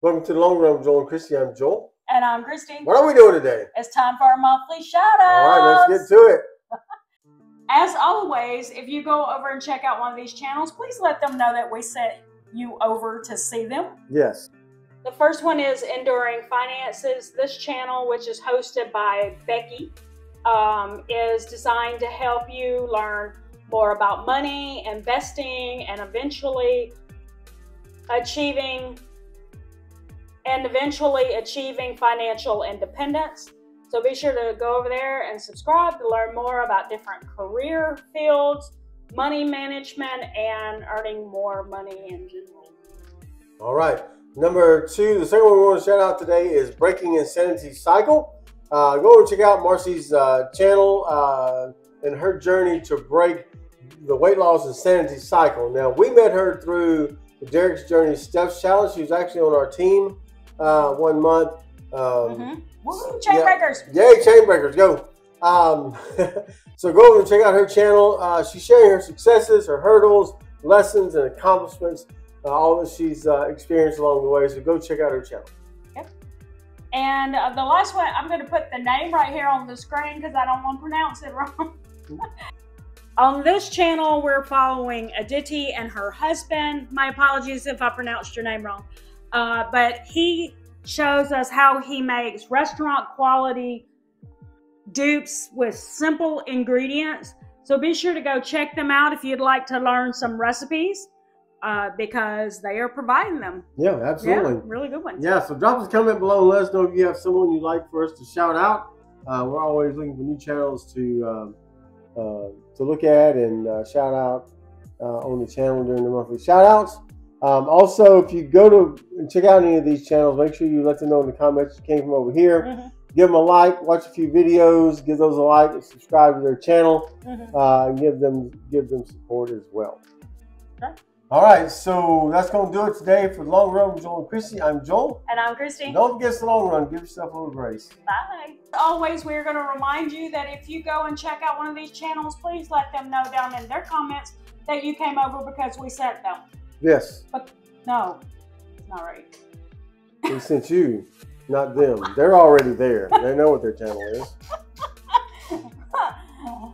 Welcome to the Long Run with Joel and Christy. I'm Joel. And I'm Christy. What are we doing today? It's time for our monthly shout outs. All right, let's get to it. As always, if you go over and check out one of these channels, please let them know that we sent you over to see them. Yes. The first one is Enduring Finances. This channel, which is hosted by Becky, is designed to help you learn more about money, investing, and eventually achieving financial independence. So be sure to go over there and subscribe to learn more about different career fields, money management, and earning more money in general. All right. Number two, the second one we want to shout out today is Breaking Insanity Cycle. Go and check out Marcy's channel and her journey to break the weight loss insanity cycle. Now, we met her through the Derek's Journey Steps Challenge. She was actually on our team 1 month. Woo, chain breakers. Yay, chain breakers, go. So go over and check out her channel. She's sharing her successes, her hurdles, lessons, and accomplishments, all that she's experienced along the way. So go check out her channel. Yep. And the last one, I'm going to put the name right here on the screen because I don't want to pronounce it wrong. On this channel, we're following Aditi and her husband. My apologies if I pronounced your name wrong. But he shows us how he makes restaurant quality dupes with simple ingredients. So be sure to go check them out if you'd like to learn some recipes because they are providing them. Yeah, absolutely. Yeah, really good ones. Yeah, so drop us a comment below and let us know if you have someone you'd like for us to shout out. We're always looking for new channels to look at and shout out on the channel during the monthly shout outs. Also, if you go to and check out any of these channels, make sure you let them know in the comments you came from over here. Give them a like, watch a few videos, give those a like, and subscribe to their channel, and give them support as well. Okay. All right, so that's going to do it today for the Long Run with Joel and Christy. I'm Joel. And I'm Christy. Don't forget the long run. Give yourself a little grace. Bye. As always, we're going to remind you that if you go and check out one of these channels, please let them know down in their comments that you came over because we sent them. Yes. But no, it's not right. We sent you, not them. They're already there. They know what their channel is.